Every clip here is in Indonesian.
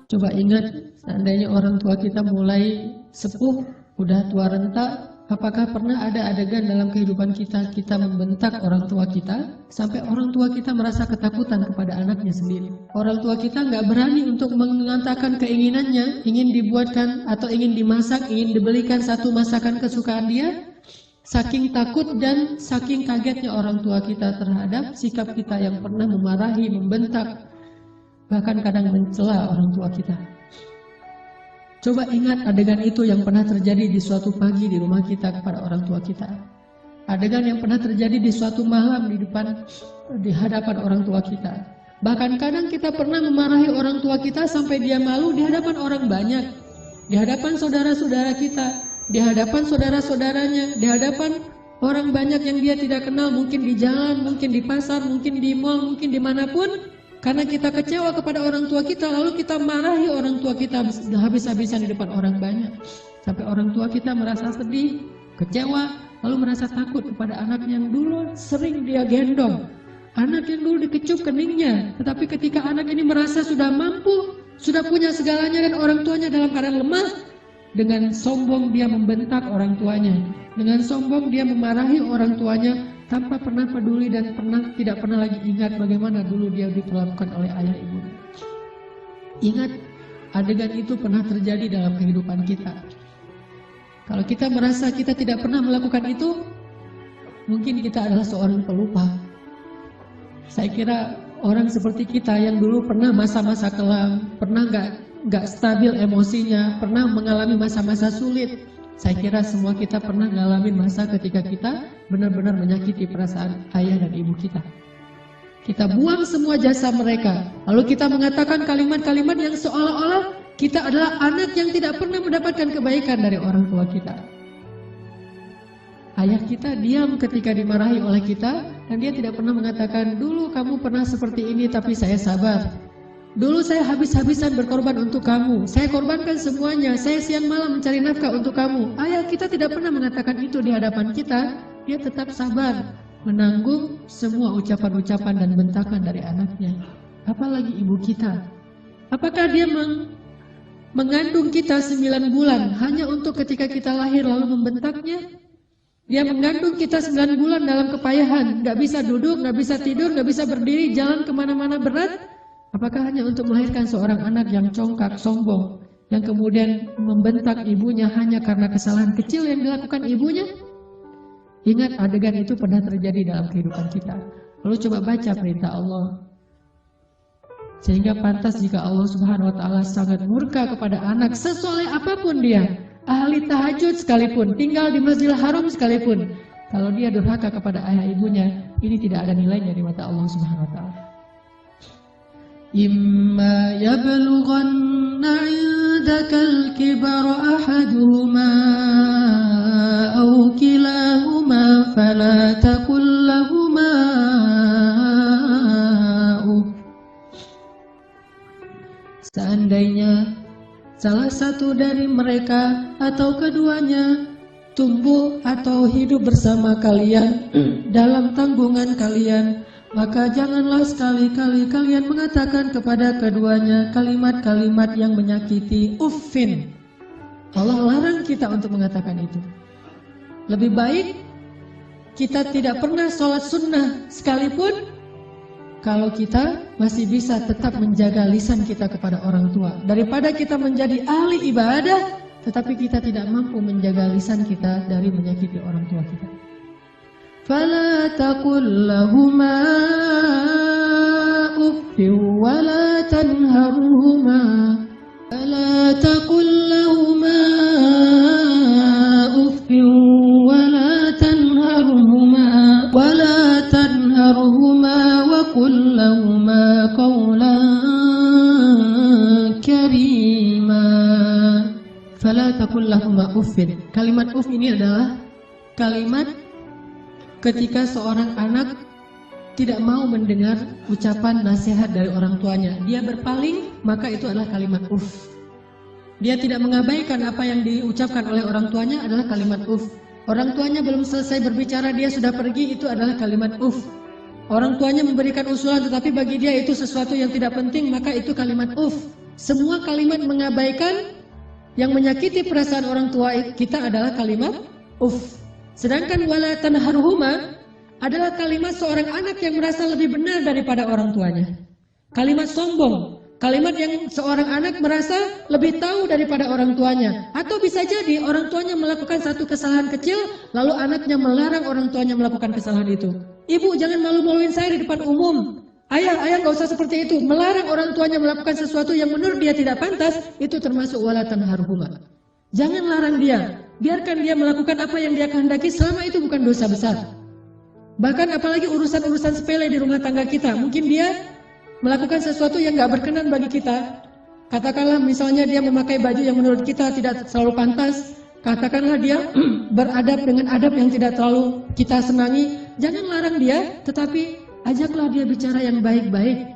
Coba ingat, seandainya orang tua kita mulai sepuh, udah tua renta, apakah pernah ada adegan dalam kehidupan kita, kita membentak orang tua kita, sampai orang tua kita merasa ketakutan kepada anaknya sendiri. Orang tua kita nggak berani untuk mengatakan keinginannya, ingin dibuatkan atau ingin dimasak, ingin dibelikan satu masakan kesukaan dia, saking takut dan saking kagetnya orang tua kita terhadap sikap kita yang pernah memarahi, membentak, bahkan kadang mencela orang tua kita. Coba ingat adegan itu yang pernah terjadi di suatu pagi di rumah kita kepada orang tua kita. Adegan yang pernah terjadi di suatu malam di hadapan orang tua kita. Bahkan kadang kita pernah memarahi orang tua kita sampai dia malu di hadapan orang banyak. Di hadapan saudara-saudara kita, di hadapan saudara-saudaranya, di hadapan orang banyak yang dia tidak kenal, mungkin di jalan, mungkin di pasar, mungkin di mall, mungkin dimanapun. Karena kita kecewa kepada orang tua kita, lalu kita marahi orang tua kita habis-habisan di depan orang banyak. Sampai orang tua kita merasa sedih, kecewa, lalu merasa takut kepada anak yang dulu sering dia gendong. Anak yang dulu dikecup keningnya, tetapi ketika anak ini merasa sudah mampu, sudah punya segalanya dan orang tuanya dalam keadaan lemah, dengan sombong dia membentak orang tuanya. Dengan sombong dia memarahi orang tuanya, tanpa pernah peduli dan tidak pernah lagi ingat bagaimana dulu dia diperlakukan oleh ayah ibunya. Ingat, adegan itu pernah terjadi dalam kehidupan kita. Kalau kita merasa kita tidak pernah melakukan itu, mungkin kita adalah seorang pelupa. Saya kira orang seperti kita yang dulu pernah masa-masa kelam, pernah nggak stabil emosinya, pernah mengalami masa-masa sulit. Saya kira semua kita pernah ngalamin masa ketika kita benar-benar menyakiti perasaan ayah dan ibu kita. Kita buang semua jasa mereka, lalu kita mengatakan kalimat-kalimat yang seolah-olah kita adalah anak yang tidak pernah mendapatkan kebaikan dari orang tua kita. Ayah kita diam ketika dimarahi oleh kita, dan dia tidak pernah mengatakan, dulu kamu pernah seperti ini tapi saya sabar. Dulu saya habis-habisan berkorban untuk kamu. Saya korbankan semuanya. Saya siang malam mencari nafkah untuk kamu. Ayah kita tidak pernah mengatakan itu di hadapan kita. Dia tetap sabar menanggung semua ucapan-ucapan dan bentakan dari anaknya. Apalagi ibu kita. Apakah dia mengandung kita 9 bulan hanya untuk ketika kita lahir lalu membentaknya? Dia mengandung kita 9 bulan dalam kepayahan. Gak bisa duduk, gak bisa tidur, gak bisa berdiri, jalan kemana-mana berat. Apakah hanya untuk melahirkan seorang anak yang congkak, sombong, yang kemudian membentak ibunya hanya karena kesalahan kecil yang dilakukan ibunya? Ingat, adegan itu pernah terjadi dalam kehidupan kita. Lalu coba baca perintah Allah. Sehingga pantas jika Allah Subhanahu wa Ta'ala sangat murka kepada anak sesoleh apapun dia, ahli tahajud sekalipun, tinggal di Masjidil Haram sekalipun, kalau dia durhaka kepada ayah ibunya, ini tidak ada nilainya di mata Allah Subhanahu wa Ta'ala. إما يبلغن عندك الكبر أحدهما أو كلاهما فلا تقل لهما Seandainya salah satu dari mereka atau keduanya tumbuh atau hidup bersama kalian dalam tanggungan kalian, maka janganlah sekali-kali kalian mengatakan kepada keduanya kalimat-kalimat yang menyakiti. Uffin. Allah larang kita untuk mengatakan itu. Lebih baik kita tidak pernah sholat sunnah sekalipun, kalau kita masih bisa tetap menjaga lisan kita kepada orang tua, daripada kita menjadi ahli ibadah tetapi kita tidak mampu menjaga lisan kita dari menyakiti orang tua kita. فلا تقل لهما أف ولا تنهرهما فلا تقل لهما أف ولا تنهرهما وقل لهما قولا كريما. فلا تقل لهما أف. Kalimat uff ini adalah kalimat ketika seorang anak tidak mau mendengar ucapan nasihat dari orang tuanya, dia berpaling, maka itu adalah kalimat uff. Dia tidak mengabaikan apa yang diucapkan oleh orang tuanya adalah kalimat uff. Orang tuanya belum selesai berbicara, dia sudah pergi, itu adalah kalimat uff. Orang tuanya memberikan usulan tetapi bagi dia itu sesuatu yang tidak penting, maka itu kalimat uff. Semua kalimat mengabaikan yang menyakiti perasaan orang tua kita adalah kalimat uff. Sedangkan wala tanharhuma adalah kalimat seorang anak yang merasa lebih benar daripada orang tuanya. Kalimat sombong, kalimat yang seorang anak merasa lebih tahu daripada orang tuanya. Atau bisa jadi orang tuanya melakukan satu kesalahan kecil, lalu anaknya melarang orang tuanya melakukan kesalahan itu. Ibu jangan malu-maluin saya di depan umum. Ayah gak usah seperti itu. Melarang orang tuanya melakukan sesuatu yang menurut dia tidak pantas, itu termasuk wala tanharhuma. Jangan larang dia. Biarkan dia melakukan apa yang dia kehendaki selama itu bukan dosa besar. Bahkan apalagi urusan-urusan sepele di rumah tangga kita. Mungkin dia melakukan sesuatu yang gak berkenan bagi kita. Katakanlah misalnya dia memakai baju yang menurut kita tidak selalu pantas. Katakanlah dia beradab dengan adab yang tidak terlalu kita senangi. Jangan larang dia, tetapi ajaklah dia bicara yang baik-baik.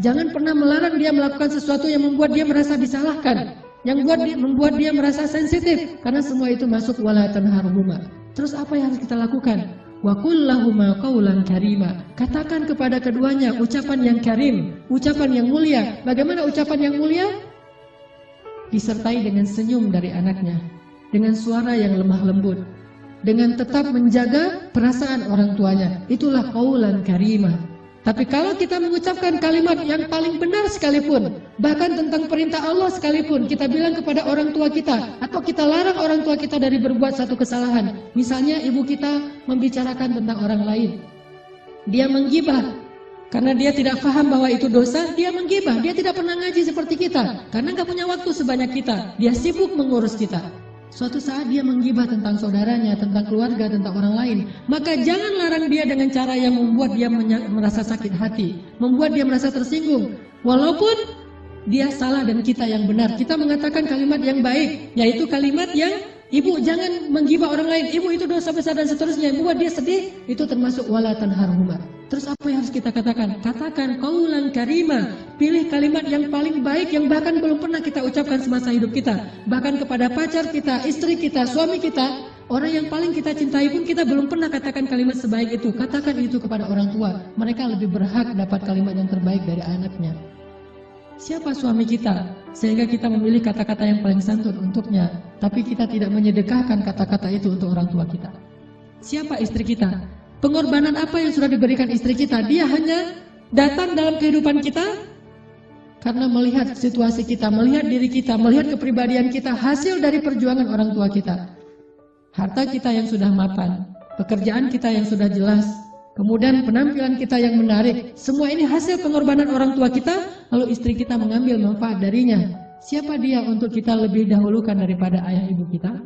Jangan pernah melarang dia melakukan sesuatu yang membuat dia merasa disalahkan, yang membuat dia merasa sensitif, karena semua itu masuk wala tanharhuma. Terus apa yang harus kita lakukan? Wa qul lahuma qawlan karima. Katakan kepada keduanya ucapan yang karim, ucapan yang mulia. Bagaimana ucapan yang mulia? Disertai dengan senyum dari anaknya, dengan suara yang lemah lembut, dengan tetap menjaga perasaan orang tuanya. Itulah qaulan karimah. Tapi kalau kita mengucapkan kalimat yang paling benar sekalipun, bahkan tentang perintah Allah sekalipun, kita bilang kepada orang tua kita, atau kita larang orang tua kita dari berbuat satu kesalahan. Misalnya ibu kita membicarakan tentang orang lain, dia menggibah karena dia tidak paham bahwa itu dosa. Dia menggibah, dia tidak pernah ngaji seperti kita, karena gak punya waktu sebanyak kita, dia sibuk mengurus kita. Suatu saat dia menggibah tentang saudaranya, tentang keluarga, tentang orang lain. Maka jangan larang dia dengan cara yang membuat dia merasa sakit hati, membuat dia merasa tersinggung. Walaupun dia salah dan kita yang benar, kita mengatakan kalimat yang baik, yaitu kalimat yang ibu jangan menggibah orang lain, ibu itu dosa besar dan seterusnya, membuat dia sedih. Itu termasuk wala tanharhuma. Terus apa yang harus kita katakan? Katakan qaulan karima. Pilih kalimat yang paling baik yang bahkan belum pernah kita ucapkan semasa hidup kita. Bahkan kepada pacar kita, istri kita, suami kita, orang yang paling kita cintai pun kita belum pernah katakan kalimat sebaik itu. Katakan itu kepada orang tua. Mereka lebih berhak dapat kalimat yang terbaik dari anaknya. Siapa suami kita sehingga kita memilih kata-kata yang paling santun untuknya, tapi kita tidak menyedekahkan kata-kata itu untuk orang tua kita? Siapa istri kita? Pengorbanan apa yang sudah diberikan istri kita? Dia hanya datang dalam kehidupan kita karena melihat situasi kita, melihat diri kita, melihat kepribadian kita, hasil dari perjuangan orang tua kita. Harta kita yang sudah mapan, pekerjaan kita yang sudah jelas, kemudian penampilan kita yang menarik, semua ini hasil pengorbanan orang tua kita, lalu istri kita mengambil manfaat darinya. Siapa dia untuk kita lebih dahulukan daripada ayah ibu kita?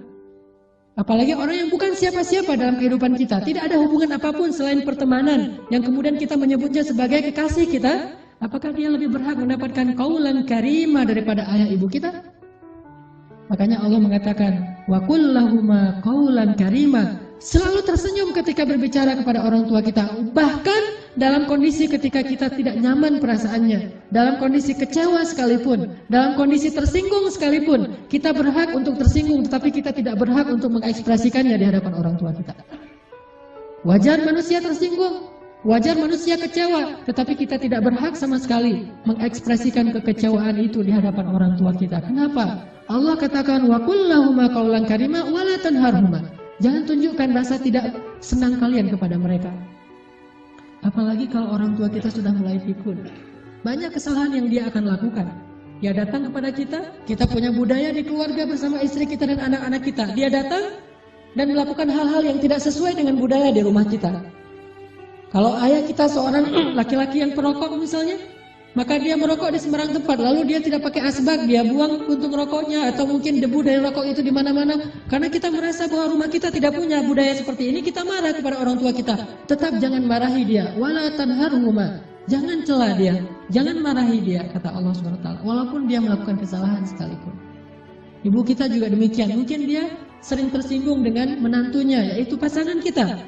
Apalagi orang yang bukan siapa-siapa dalam kehidupan kita, tidak ada hubungan apapun selain pertemanan, yang kemudian kita menyebutnya sebagai kekasih kita. Apakah dia lebih berhak mendapatkan qaulan karimah daripada ayah ibu kita? Makanya Allah mengatakan wa qul lahuma qaulan karimah. Selalu tersenyum ketika berbicara kepada orang tua kita, bahkan dalam kondisi ketika kita tidak nyaman perasaannya, dalam kondisi kecewa sekalipun, dalam kondisi tersinggung sekalipun, kita berhak untuk tersinggung, tetapi kita tidak berhak untuk mengekspresikannya di hadapan orang tua kita. Wajar manusia tersinggung, wajar manusia kecewa, tetapi kita tidak berhak sama sekali mengekspresikan kekecewaan itu di hadapan orang tua kita. Kenapa? Allah katakan wa qul lahuma qaulan karimah wa la tanharhuma. Jangan tunjukkan rasa tidak senang kalian kepada mereka. Apalagi kalau orang tua kita sudah mulai pikun. Banyak kesalahan yang dia akan lakukan. Dia datang kepada kita punya budaya di keluarga bersama istri kita dan anak-anak kita. Dia datang dan melakukan hal-hal yang tidak sesuai dengan budaya di rumah kita. Kalau ayah kita seorang laki-laki yang perokok misalnya, maka dia merokok di sembarang tempat, lalu dia tidak pakai asbak, dia buang puntung rokoknya, atau mungkin debu dari rokok itu di mana-mana. Karena kita merasa bahwa rumah kita tidak punya budaya seperti ini, kita marah kepada orang tua kita. Tetap jangan marahi dia, wala tanharhuma. Jangan cela dia, jangan marahi dia, kata Allah SWT. Walaupun dia melakukan kesalahan sekalipun. Ibu kita juga demikian, mungkin dia sering tersinggung dengan menantunya, yaitu pasangan kita.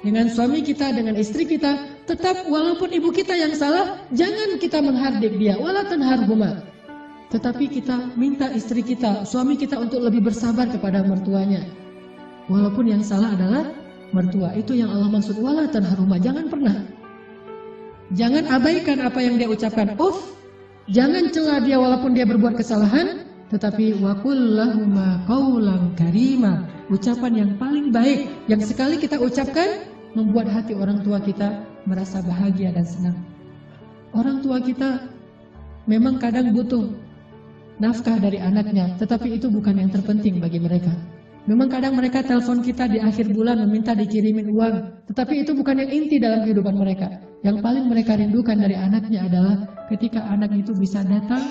Dengan suami kita, dengan istri kita, tetap walaupun ibu kita yang salah, jangan kita menghardik dia, wala tanharhuma. Tetapi kita minta istri kita, suami kita untuk lebih bersabar kepada mertuanya. Walaupun yang salah adalah mertua, itu yang Allah maksud wala tanharhuma. Jangan pernah, jangan abaikan apa yang dia ucapkan. Jangan cela dia walaupun dia berbuat kesalahan, tetapi wa qul lahuma qaulan karima. Ucapan yang paling baik yang sekali kita ucapkan membuat hati orang tua kita merasa bahagia dan senang. Orang tua kita memang kadang butuh nafkah dari anaknya, tetapi itu bukan yang terpenting bagi mereka. Memang kadang mereka telepon kita di akhir bulan meminta dikirimin uang, tetapi itu bukan yang inti dalam kehidupan mereka. Yang paling mereka rindukan dari anaknya adalah ketika anak itu bisa datang,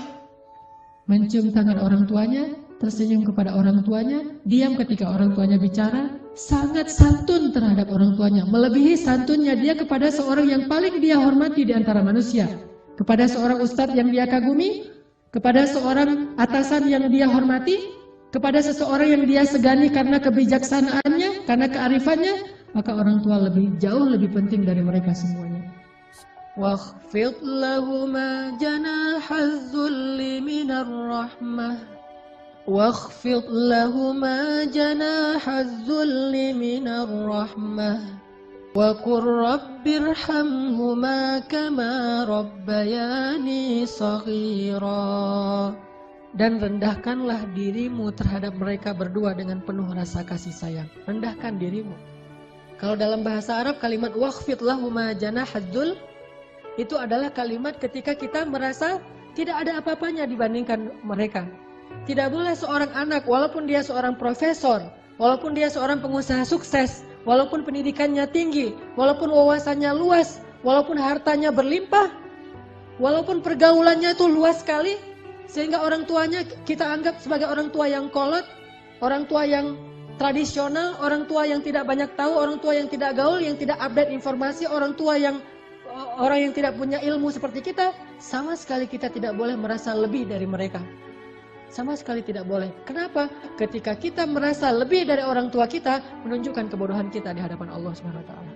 mencium tangan orang tuanya, tersenyum kepada orang tuanya, diam ketika orang tuanya bicara, sangat santun terhadap orang tuanya, melebihi santunnya dia kepada seorang yang paling dia hormati di antara manusia, kepada seorang ustadz yang dia kagumi, kepada seorang atasan yang dia hormati, kepada seseorang yang dia segani karena kebijaksanaannya, karena kearifannya, maka orang tua jauh lebih penting dari mereka semuanya. Wakhfid lahuma janahaz zulli minar rahmah. Wakhfid lahuma janahaz zulli minar rahmah. Wa qur rabbirhamhuma kama rabbayani shaghira. Dan rendahkanlah dirimu terhadap mereka berdua dengan penuh rasa kasih sayang. Rendahkan dirimu. Kalau dalam bahasa Arab kalimat wakhfid lahuma janahaz dzul itu adalah kalimat ketika kita merasa tidak ada apa-apanya dibandingkan mereka. Tidak boleh seorang anak walaupun dia seorang profesor, walaupun dia seorang pengusaha sukses, walaupun pendidikannya tinggi, walaupun wawasannya luas, walaupun hartanya berlimpah, walaupun pergaulannya itu luas sekali, sehingga orang tuanya kita anggap sebagai orang tua yang kolot, orang tua yang tradisional, orang tua yang tidak banyak tahu, orang tua yang tidak gaul, yang tidak update informasi, orang tua yang tidak punya ilmu seperti kita, sama sekali kita tidak boleh merasa lebih dari mereka. Sama sekali tidak boleh. Kenapa? Ketika kita merasa lebih dari orang tua kita, menunjukkan kebodohan kita di hadapan Allah Subhanahu wa taala.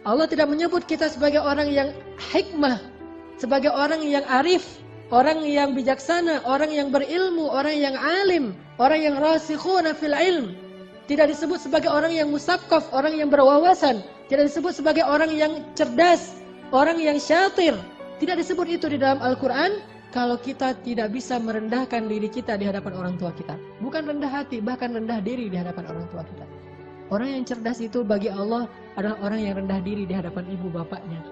Allah tidak menyebut kita sebagai orang yang hikmah, sebagai orang yang arif, orang yang bijaksana, orang yang berilmu, orang yang alim, orang yang rasikhuna fil ilm. Tidak disebut sebagai orang yang musaqqaf, orang yang berwawasan. Tidak disebut sebagai orang yang cerdas, orang yang syatir. Tidak disebut itu di dalam Al-Quran kalau kita tidak bisa merendahkan diri kita di hadapan orang tua kita. Bukan rendah hati, bahkan rendah diri di hadapan orang tua kita. Orang yang cerdas itu bagi Allah adalah orang yang rendah diri di hadapan ibu bapaknya.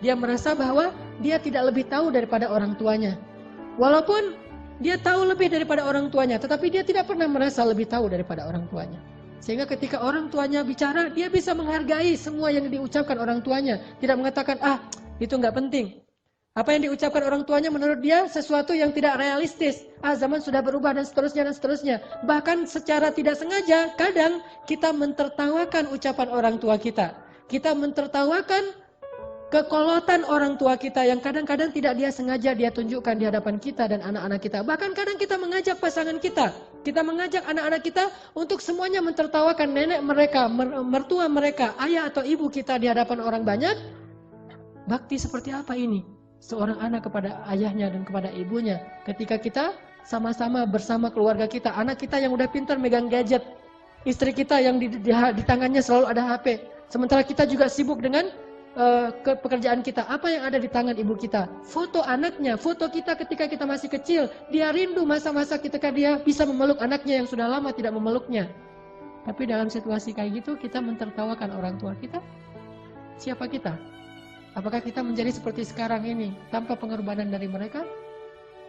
Dia merasa bahwa dia tidak lebih tahu daripada orang tuanya. Walaupun dia tahu lebih daripada orang tuanya, tetapi dia tidak pernah merasa lebih tahu daripada orang tuanya. Sehingga ketika orang tuanya bicara, dia bisa menghargai semua yang diucapkan orang tuanya. Tidak mengatakan, itu nggak penting. Apa yang diucapkan orang tuanya menurut dia sesuatu yang tidak realistis. Zaman sudah berubah dan seterusnya dan seterusnya. Bahkan secara tidak sengaja, kadang kita mentertawakan ucapan orang tua kita. Kita mentertawakan kekolotan orang tua kita yang kadang-kadang tidak dia sengaja dia tunjukkan di hadapan kita dan anak-anak kita. Bahkan kadang kita mengajak pasangan kita, kita mengajak anak-anak kita untuk semuanya mentertawakan nenek mereka, mertua mereka, ayah atau ibu kita di hadapan orang banyak. Bakti seperti apa ini? Seorang anak kepada ayahnya dan kepada ibunya. Ketika kita sama-sama bersama keluarga kita, anak kita yang udah pintar megang gadget, istri kita yang di tangannya selalu ada HP. Sementara kita juga sibuk dengan ke pekerjaan kita. Apa yang ada di tangan ibu kita? Foto anaknya, foto kita ketika kita masih kecil. Dia rindu masa-masa ketika dia bisa memeluk anaknya yang sudah lama tidak memeluknya. Tapi dalam situasi kayak gitu kita mentertawakan orang tua kita. Siapa kita? Apakah kita menjadi seperti sekarang ini tanpa pengorbanan dari mereka?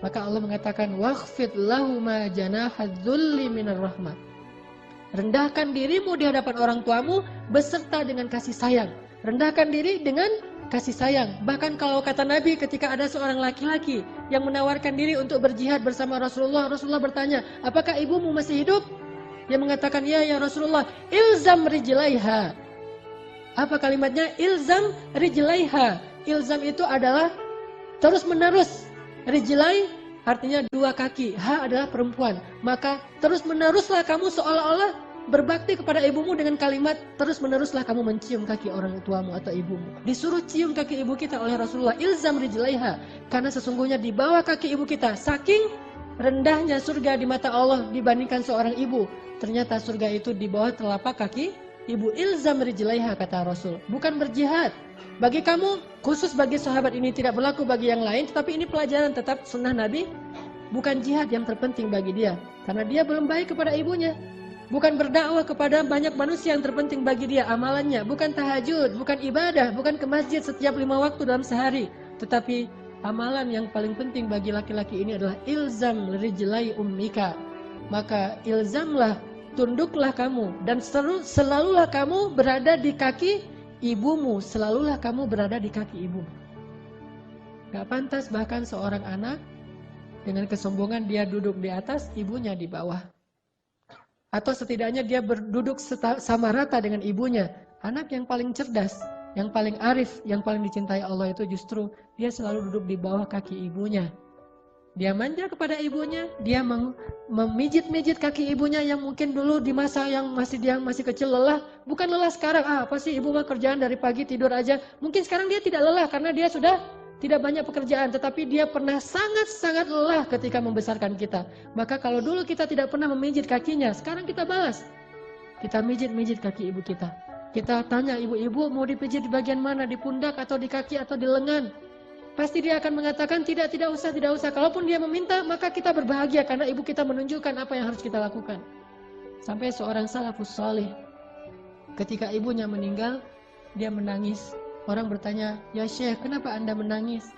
Maka Allah mengatakan wakhfid lahuma janahaz dzulli minar rahmah. Rendahkan dirimu di hadapan orang tuamu beserta dengan kasih sayang. Rendahkan diri dengan kasih sayang. Bahkan kalau kata Nabi ketika ada seorang laki-laki yang menawarkan diri untuk berjihad bersama Rasulullah, Rasulullah bertanya, apakah ibumu masih hidup? Dia mengatakan, ya Rasulullah, ilzam rijlaiha. Apa kalimatnya? Ilzam rijlaiha. Ilzam itu adalah terus menerus. Rijlai artinya dua kaki, ha adalah perempuan. Maka terus meneruslah kamu seolah-olah berbakti kepada ibumu dengan kalimat terus meneruslah kamu mencium kaki orang tuamu atau ibumu. Disuruh cium kaki ibu kita oleh Rasulullah, ilzam rijlaiha, karena sesungguhnya di bawah kaki ibu kita saking rendahnya surga di mata Allah dibandingkan seorang ibu. Ternyata surga itu di bawah telapak kaki ibu. Ilzam rijlaiha kata Rasul. Bukan berjihad, Bagi kamu, khusus bagi sahabat ini tidak berlaku bagi yang lain, tetapi ini pelajaran tetap sunnah Nabi. Bukan jihad yang terpenting bagi dia, karena dia belum baik kepada ibunya. Bukan berdakwah kepada banyak manusia yang terpenting bagi dia amalannya. Bukan tahajud, bukan ibadah, bukan ke masjid setiap 5 waktu dalam sehari. Tetapi amalan yang paling penting bagi laki-laki ini adalah ilzam rijlai ummika. Maka ilzamlah, tunduklah kamu, dan selalulah kamu berada di kaki ibumu. Selalulah kamu berada di kaki ibumu. Gak pantas bahkan seorang anak dengan kesombongan dia duduk di atas, ibunya di bawah. Atau setidaknya dia berduduk sama rata dengan ibunya. Anak yang paling cerdas, yang paling arif, yang paling dicintai Allah itu justru dia selalu duduk di bawah kaki ibunya. Dia manja kepada ibunya, dia memijit-mijit kaki ibunya yang mungkin dulu di masa yang dia masih kecil lelah. Bukan lelah sekarang, apa sih ibu mah kerjaan dari pagi tidur aja. Mungkin sekarang dia tidak lelah karena dia sudah tidak banyak pekerjaan. Tetapi dia pernah sangat-sangat lelah ketika membesarkan kita. Maka kalau dulu kita tidak pernah memijit kakinya, sekarang kita balas. Kita mijit-mijit kaki ibu kita. Kita tanya ibu-ibu mau dipijit di bagian mana, di pundak atau di kaki atau di lengan. Pasti dia akan mengatakan tidak usah. Kalaupun dia meminta, maka kita berbahagia karena ibu kita menunjukkan apa yang harus kita lakukan. Sampai seorang salafus salih, ketika ibunya meninggal, dia menangis. Orang bertanya, ya Syekh, kenapa Anda menangis?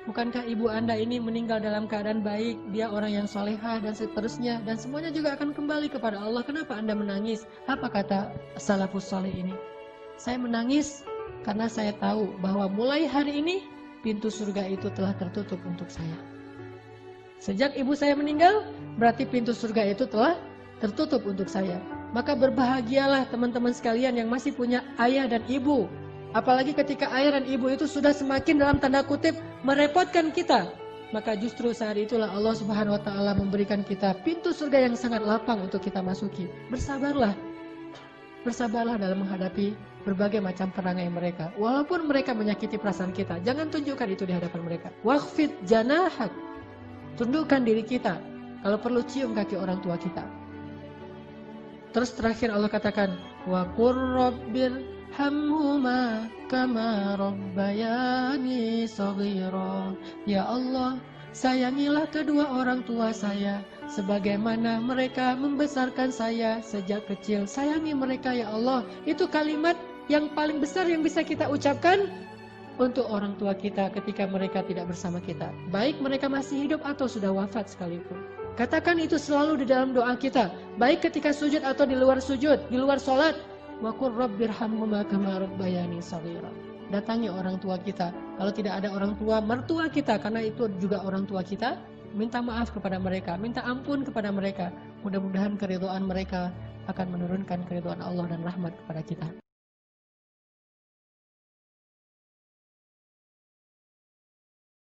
Bukankah ibu Anda ini meninggal dalam keadaan baik, dia orang yang solehah dan seterusnya, dan semuanya juga akan kembali kepada Allah. Kenapa Anda menangis? Apa kata salafus salih ini? Saya menangis karena saya tahu bahwa mulai hari ini pintu surga itu telah tertutup untuk saya. Sejak ibu saya meninggal, berarti pintu surga itu telah tertutup untuk saya. Maka berbahagialah teman-teman sekalian yang masih punya ayah dan ibu. Apalagi ketika ayah dan ibu itu sudah semakin dalam tanda kutip merepotkan kita. Maka justru saat itulah Allah Subhanahu wa Ta'ala memberikan kita pintu surga yang sangat lapang untuk kita masuki. Bersabarlah. Bersabarlah dalam menghadapi berbagai macam perangai mereka. Walaupun mereka menyakiti perasaan kita, jangan tunjukkan itu di hadapan mereka. Wakhfid janahak. Tundukkan diri kita. Kalau perlu cium kaki orang tua kita. Terus terakhir Allah katakan, wa qur rabbir hamhuma kama rabbayani shaghira. Ya Allah, sayangilah kedua orang tua saya sebagaimana mereka membesarkan saya sejak kecil. Sayangi mereka ya Allah. Itu kalimat yang paling besar yang bisa kita ucapkan untuk orang tua kita ketika mereka tidak bersama kita. Baik mereka masih hidup atau sudah wafat sekalipun. Katakan itu selalu di dalam doa kita. Baik ketika sujud atau di luar sujud, di luar sholat. Wa qur rabbirhamhuma kama rabbayani shaghira. Datangi orang tua kita. Kalau tidak ada orang tua, mertua kita, karena itu juga orang tua kita, minta maaf kepada mereka, minta ampun kepada mereka. Mudah-mudahan keridhaan mereka akan menurunkan keridhaan Allah dan rahmat kepada kita.